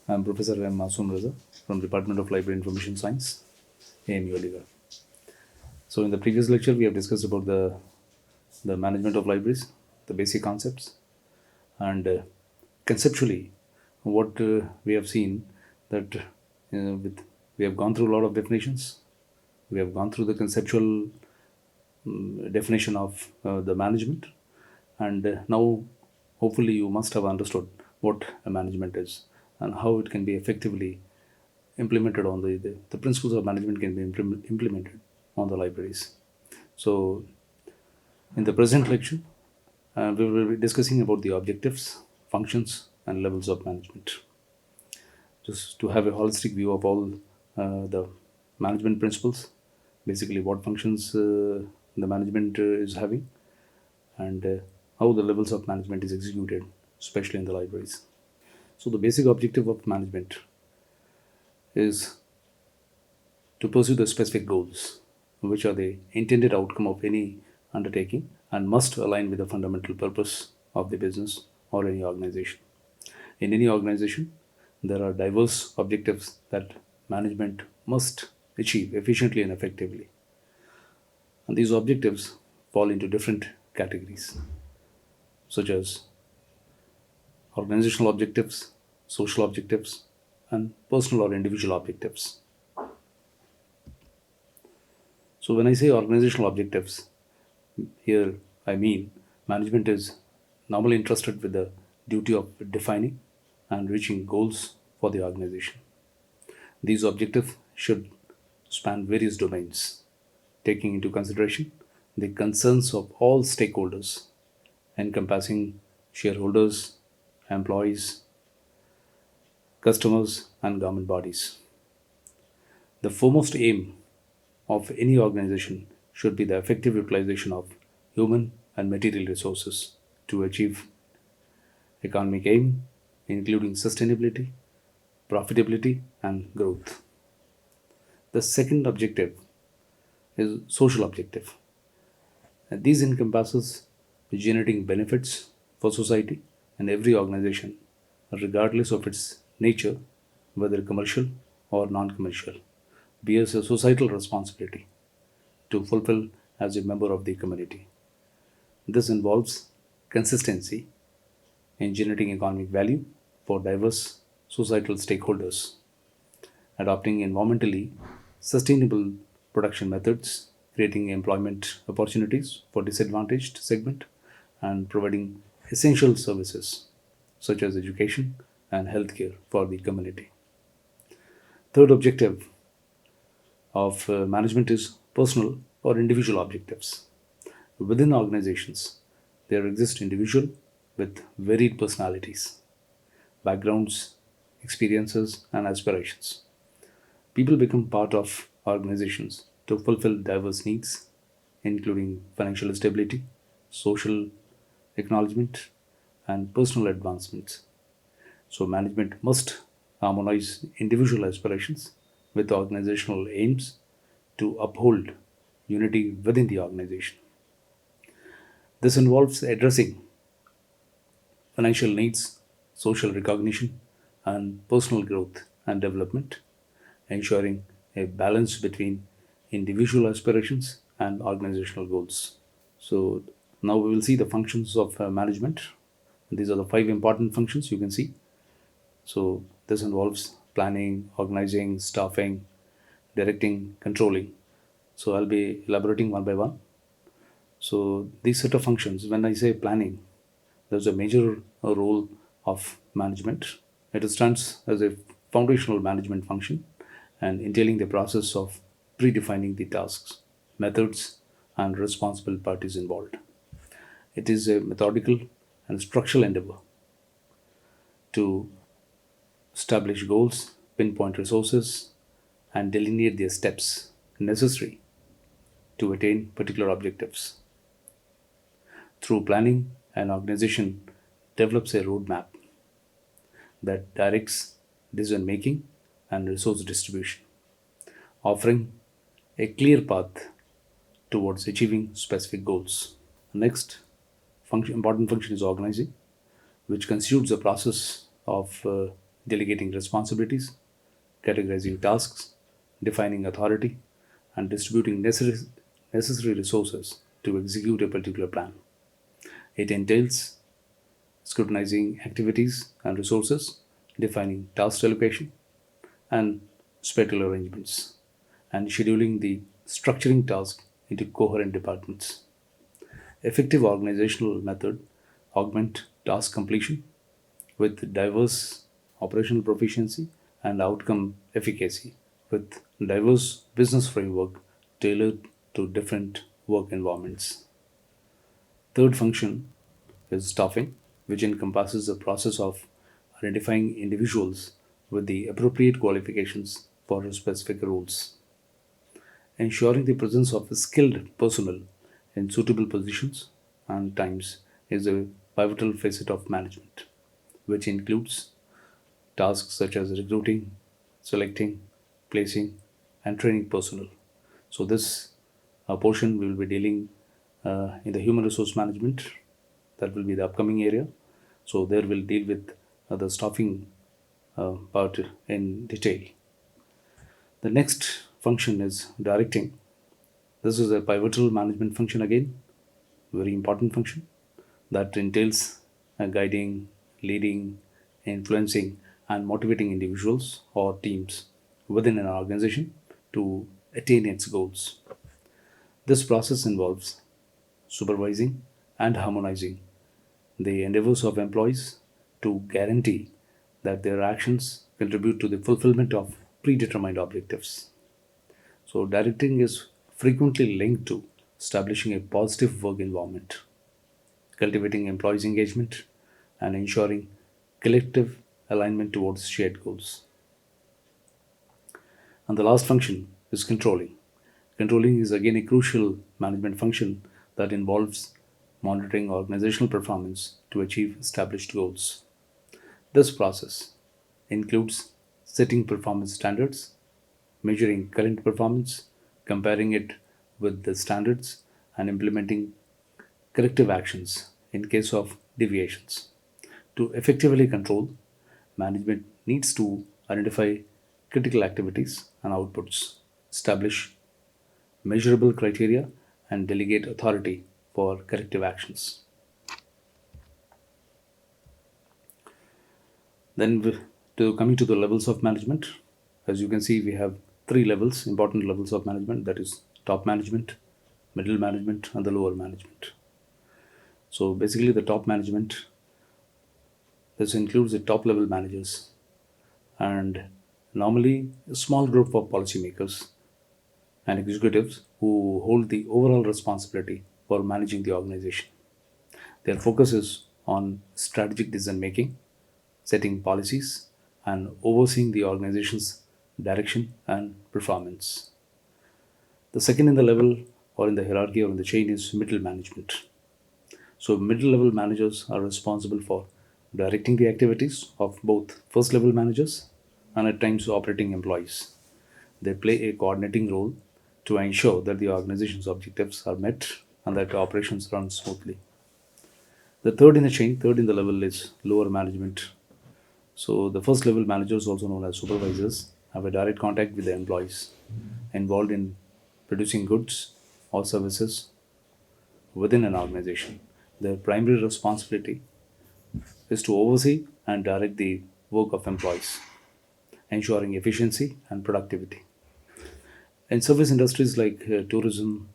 I'm Professor M. Masoom Raza from Department of Library Information Science, AMU Aligarh. So in the previous lecture, we have discussed about the management of libraries, the basic concepts, and conceptually, what we have seen that with we have gone through a lot of definitions. We have gone through the conceptual definition of the management, and now hopefully you must have understood what a management is and how it can be effectively implemented on the principles of management can be implemented on the libraries. So in the present lecture, we will be discussing about the objectives, functions, and levels of management. Just to have a holistic view of all the management principles, basically what functions the management is having, and how the levels of management is executed, especially in the libraries. So the basic objective of management is to pursue the specific goals, which are the intended outcome of any undertaking and must align with the fundamental purpose of the business or any organization. In any organization, there are diverse objectives that management must achieve efficiently and effectively. And these objectives fall into different categories, such as organizational objectives, social objectives, and personal or individual objectives. So, when I say organizational objectives, here I mean management is normally entrusted with the duty of defining and reaching goals for the organization. These objectives should span various domains, taking into consideration the concerns of all stakeholders, encompassing shareholders, employees, customers, and government bodies. The foremost aim of any organization should be the effective utilization of human and material resources to achieve economic aim, including sustainability, profitability, and growth. The second objective is social objective. And these encompasses generating benefits for society and every organization, regardless of its nature, whether commercial or non-commercial, bears a societal responsibility to fulfill as a member of the community. This involves consistency in generating economic value for diverse societal stakeholders, adopting environmentally sustainable production methods, creating employment opportunities for disadvantaged segment, and providing essential services such as education and healthcare for the community. Third objective of management is personal or individual objectives. Within organizations, there exist individuals with varied personalities, backgrounds, experiences, and aspirations. People become part of organizations to fulfill diverse needs, including financial stability, social acknowledgement, and personal advancements. So, management must harmonize individual aspirations with organizational aims to uphold unity within the organization. This involves addressing financial needs, social recognition, and personal growth and development, ensuring a balance between individual aspirations and organizational goals. So, now we will see the functions of management. These are the five important functions you can see. So, this involves planning, organizing, staffing, directing, controlling. So, I'll be elaborating one by one. So, these set of functions, when I say planning, there's a major role of management. It stands as a foundational management function and entailing the process of predefining the tasks, methods, and responsible parties involved. It is a methodical and structural endeavor to establish goals, pinpoint resources, and delineate their steps necessary to attain particular objectives. Through planning, an organization develops a roadmap that directs decision making and resource distribution, offering a clear path towards achieving specific goals. Next important function is organizing, which constitutes the process of delegating responsibilities, categorizing tasks, defining authority, and distributing necessary resources to execute a particular plan. It entails scrutinizing activities and resources, defining task allocation and spatial arrangements, and scheduling the structuring task into coherent departments. Effective organizational method augment task completion with diverse operational proficiency and outcome efficacy with diverse business framework tailored to different work environments. Third function is staffing, which encompasses the process of identifying individuals with the appropriate qualifications for specific roles. Ensuring the presence of skilled personnel in suitable positions and times is a pivotal facet of management, which includes tasks such as recruiting, selecting, placing, and training personnel. So, this portion we will be dealing in the human resource management. That will be the upcoming area. So, there we'll deal with the staffing part in detail. The next function is directing. This is a pivotal management function again, very important function that entails guiding, leading, influencing, and motivating individuals or teams within an organization to attain its goals. This process involves supervising and harmonizing the endeavors of employees to guarantee that their actions contribute to the fulfillment of predetermined objectives. So, directing is frequently linked to establishing a positive work environment, cultivating employees' engagement, and ensuring collective alignment towards shared goals. And the last function is controlling. Controlling is again a crucial management function that involves monitoring organizational performance to achieve established goals. This process includes setting performance standards, measuring current performance, comparing it with the standards, and implementing corrective actions in case of deviations. To effectively control, management needs to identify critical activities and outputs, establish measurable criteria, and delegate authority for corrective actions. Then, to coming to the levels of management, as you can see, we have three levels, important levels of management, that is top management, middle management, and the lower management. So, basically, the top management, this includes the top level managers and normally a small group of policymakers and executives who hold the overall responsibility for managing the organization. Their focus is on strategic decision making, setting policies, and overseeing the organization's direction and performance. The second in the level or in the hierarchy or in the chain is middle management. So, middle level managers are responsible for directing the activities of both first level managers and at times operating employees. They play a coordinating role to ensure that the organization's objectives are met and that operations run smoothly. The third in the chain, third in the level is lower management. So, the first level managers, also known as supervisors, have a direct contact with the employees involved in producing goods or services within an organization. Their primary responsibility is to oversee and direct the work of employees, ensuring efficiency and productivity. In service industries like tourism,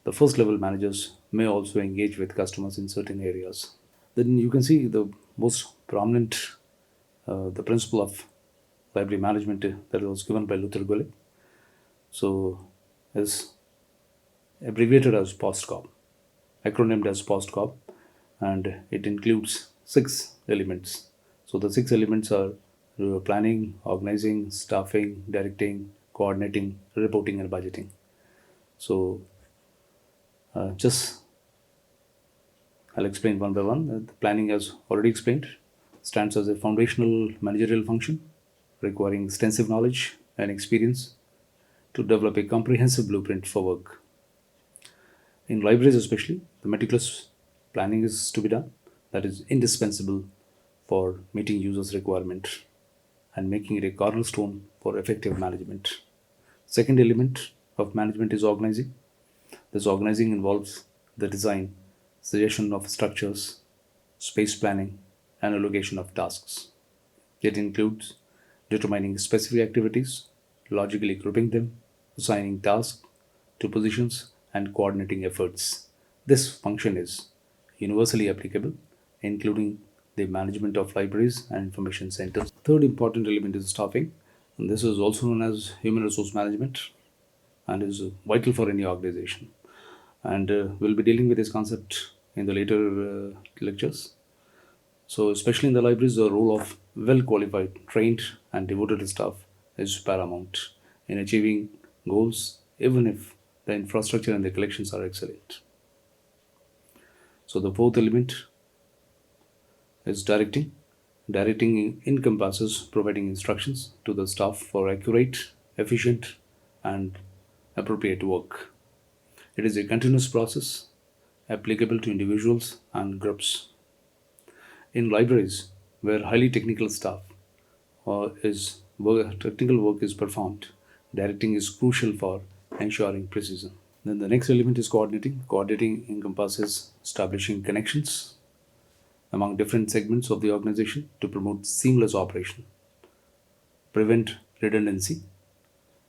the first level managers may also engage with customers in certain areas. Then you can see the most prominent, the principle of library management that was given by Luther Gulick. So, is abbreviated as POSDCORB, acronymed as POSDCORB, and it includes six elements. So, the six elements are planning, organizing, staffing, directing, coordinating, reporting, and budgeting. So, just I'll explain one by one. The planning, as already explained, stands as a foundational managerial function requiring extensive knowledge and experience to develop a comprehensive blueprint for work. In libraries, especially, the meticulous planning is to be done, that is indispensable for meeting users' requirement. and making it a cornerstone for effective management. Second element of management is organizing. This organizing involves the design, suggestion of structures, space planning, and allocation of tasks. It includes determining specific activities, logically grouping them, assigning tasks to positions, and coordinating efforts. This function is universally applicable, including the management of libraries and information centers. Third important element is staffing, and this is also known as human resource management and is vital for any organization. And we'll be dealing with this concept in the later lectures. So, especially in the libraries, the role of well qualified, trained, and devoted staff is paramount in achieving goals, even if the infrastructure and the collections are excellent. So, the fourth element is directing. Directing encompasses providing instructions to the staff for accurate, efficient, and appropriate work. It is a continuous process applicable to individuals and groups. In libraries, where highly technical staff technical work is performed, directing is crucial for ensuring precision. Then the next element is coordinating. Coordinating encompasses establishing connections among different segments of the organization to promote seamless operation, prevent redundancy,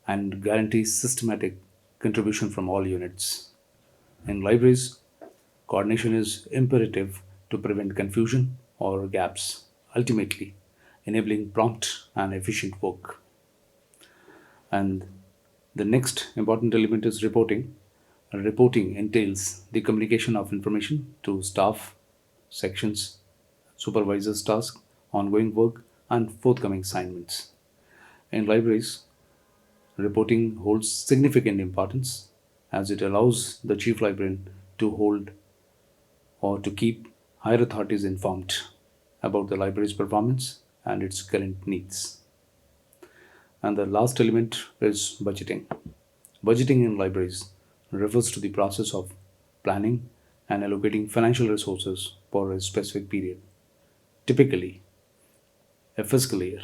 and guarantee systematic contribution from all units. In libraries, coordination is imperative to prevent confusion or gaps, ultimately enabling prompt and efficient work. And the next important element is reporting. Reporting entails the communication of information to staff, sections, supervisors' tasks, ongoing work, and forthcoming assignments. In libraries, reporting holds significant importance as it allows the chief librarian to hold or to keep higher authorities informed about the library's performance and its current needs. And the last element is budgeting. Budgeting in libraries refers to the process of planning and allocating financial resources for a specific period, typically a fiscal year.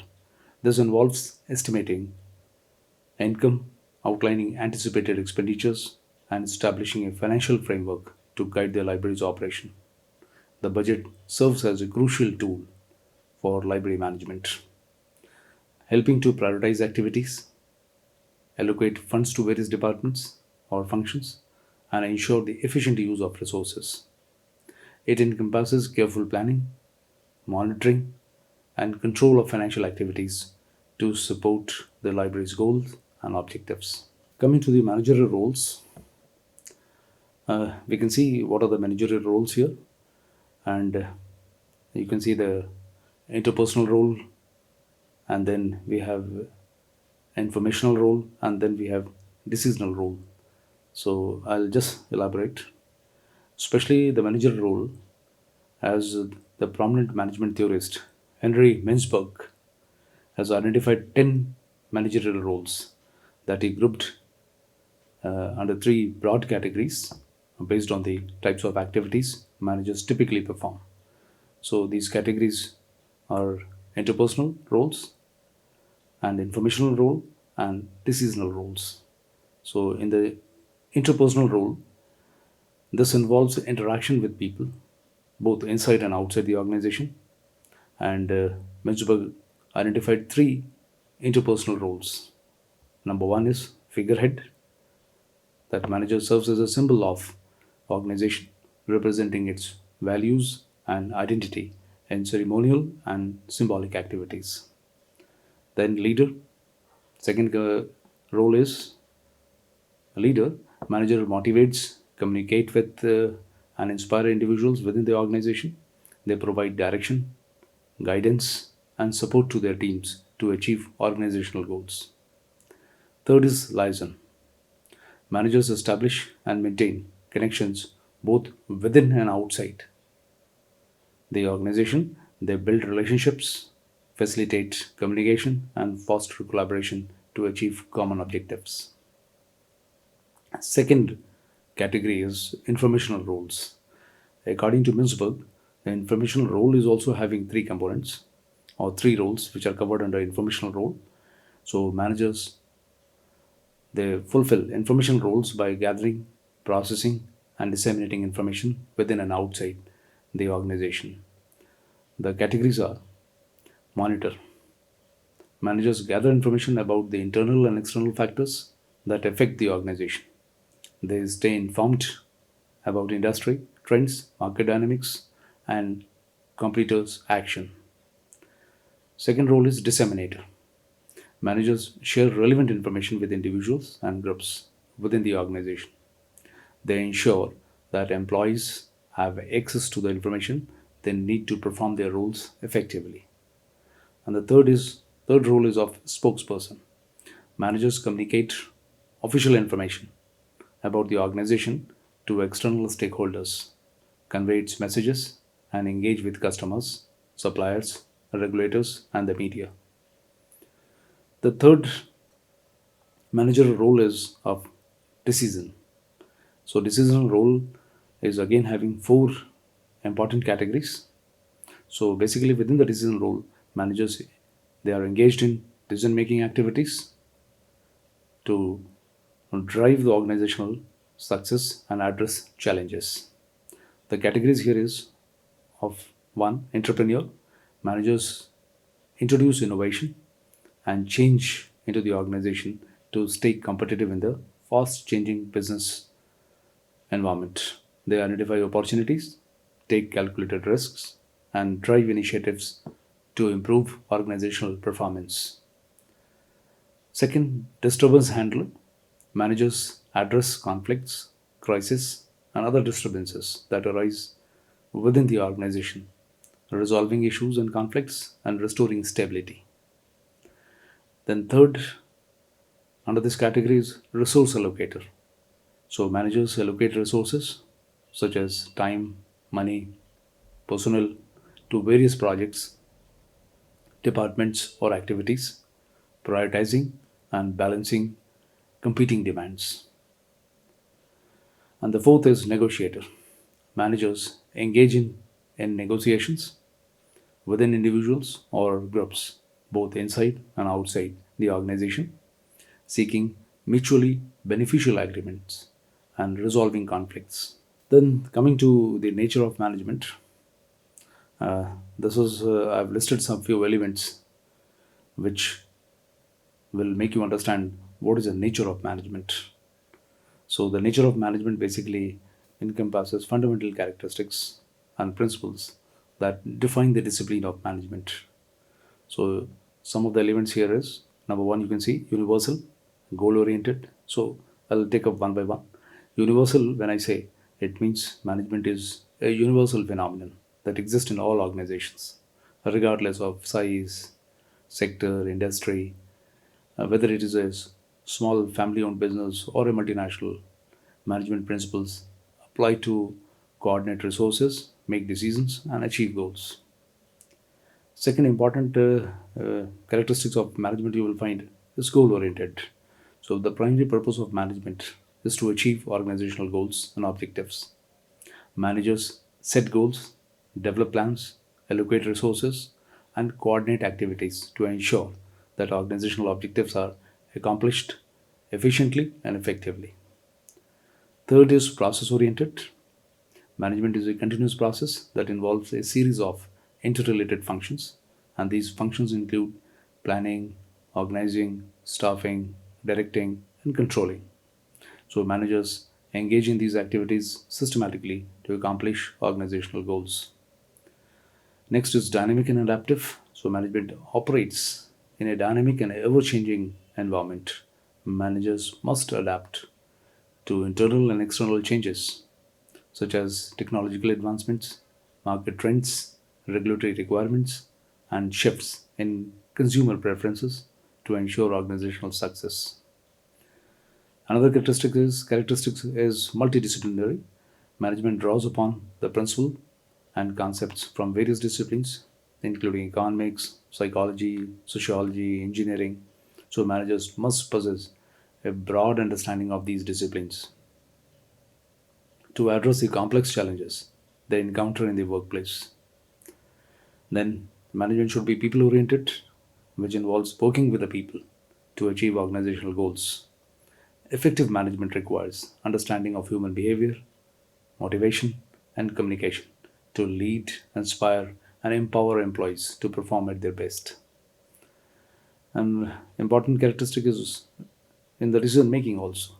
This involves estimating income, outlining anticipated expenditures, and establishing a financial framework to guide the library's operation. The budget serves as a crucial tool for library management, helping to prioritize activities, allocate funds to various departments or functions, and ensure the efficient use of resources. It encompasses careful planning, monitoring, and control of financial activities to support the library's goals and objectives. Coming to the managerial roles, we can see what are the managerial roles here, and you can see the interpersonal role, and then we have informational role, and then we have decisional role. So I'll just elaborate, especially the managerial role, as the prominent management theorist Henry Mintzberg has identified 10 managerial roles that he grouped under three broad categories based on the types of activities managers typically perform. So these categories are interpersonal roles and informational role and decisional roles. So in the interpersonal role, this involves interaction with people both inside and outside the organization. And Mintzberg identified three interpersonal roles. Number one is figurehead, that manager serves as a symbol of organization, representing its values and identity in ceremonial and symbolic activities. Then leader, second role is a leader. Manager motivates, communicate with and inspire individuals within the organization. They provide direction, guidance, and support to their teams to achieve organizational goals. Third is liaison. Managers establish and maintain connections both within and outside the organization. They build relationships, facilitate communication, and foster collaboration to achieve common objectives. Second category is informational roles. According to Mintzberg, the informational role is also having three components. or three roles which are covered under informational role. So managers, they fulfill information roles by gathering, processing, and disseminating information within and outside the organization. The categories are: monitor. Managers gather information about the internal and external factors that affect the organization. They stay informed about industry trends, market dynamics, and competitors' action. Second role is disseminator. Managers share relevant information with individuals and groups within the organization. They ensure that employees have access to the information they need to perform their roles effectively. And the third role is of spokesperson. Managers communicate official information about the organization to external stakeholders, convey its messages, and engage with customers, suppliers, regulators, and the media. The third managerial role is of decision. So, decision role is again having four important categories. So, basically, within the decision role, managers, they are engaged in decision making activities to drive the organizational success and address challenges. The categories here is of one, entrepreneur. Managers introduce innovation and change into the organization to stay competitive in the fast changing business environment. They identify opportunities, take calculated risks, and drive initiatives to improve organizational performance. Second, disturbance handler. Managers address conflicts, crises, and other disturbances that arise within the organization, resolving issues and conflicts and restoring stability. Then, third, under this category is resource allocator. So, managers allocate resources such as time, money, personnel to various projects, departments, or activities, prioritizing and balancing competing demands. And the fourth is negotiator. Managers engage in negotiations within individuals or groups, both inside and outside the organization, seeking mutually beneficial agreements and resolving conflicts. Then, coming to the nature of management, this is I've listed some few elements which will make you understand what is the nature of management. So, the nature of management basically encompasses fundamental characteristics and principles that define the discipline of management. So, some of the elements here is number one, you can see universal, goal oriented. So, I'll take up one by one. Universal, when I say, it means management is a universal phenomenon that exists in all organizations, regardless of size, sector, industry, whether it is a small family owned business or a multinational. Management principles apply to coordinate resources, make decisions, and achieve goals. Second important characteristics of management you will find is goal oriented. So, the primary purpose of management is to achieve organizational goals and objectives. Managers set goals, develop plans, allocate resources, and coordinate activities to ensure that organizational objectives are accomplished efficiently and effectively. Third is process oriented. Management is a continuous process that involves a series of interrelated functions, and these functions include planning, organizing, staffing, directing, and controlling. So, managers engage in these activities systematically to accomplish organizational goals. Next is dynamic and adaptive. So, management operates in a dynamic and ever changing environment. Managers must adapt to internal and external changes such as technological advancements, market trends, regulatory requirements, and shifts in consumer preferences to ensure organizational success. Another characteristics is multidisciplinary. Management draws upon the principle and concepts from various disciplines, including economics, psychology, sociology, engineering. So managers must possess a broad understanding of these disciplines to address the complex challenges they encounter in the workplace. Then, Management should be people oriented, which involves working with the people to achieve organizational goals. Effective management requires understanding of human behavior, motivation, and communication to lead, inspire, and empower employees to perform at their best. And important characteristic is in the decision making also.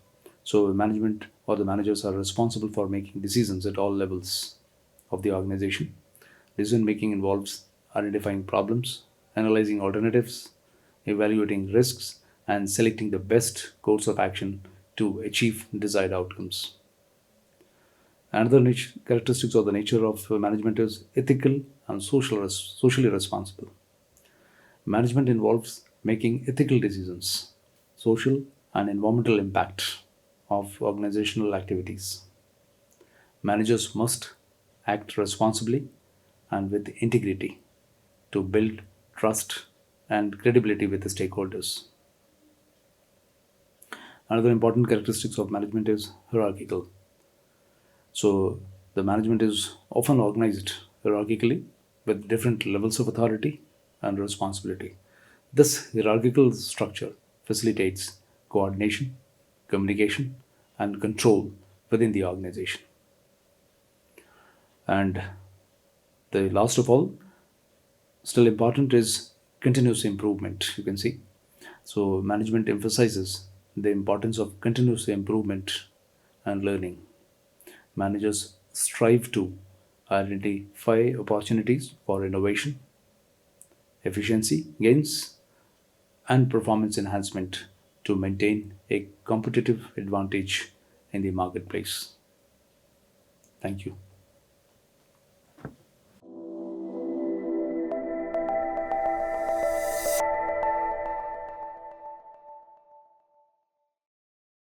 So management or the managers are responsible for making decisions at all levels of the organization. Decision making involves identifying problems, analyzing alternatives, evaluating risks, and selecting the best course of action to achieve desired outcomes. Another characteristics of the nature of management is ethical and socially responsible. Management involves making ethical decisions, social and environmental impact of organizational activities. Managers must act responsibly and with integrity to build trust and credibility with the stakeholders. Another important characteristics of management is hierarchical. So the management is often organized hierarchically with different levels of authority and responsibility. This hierarchical structure facilitates coordination, communication, and control within the organization. And the last of all, still important is continuous improvement, you can see. So management emphasizes the importance of continuous improvement and learning. Managers strive to identify opportunities for innovation, efficiency gains, and performance enhancement to maintain a competitive advantage in the marketplace. Thank you.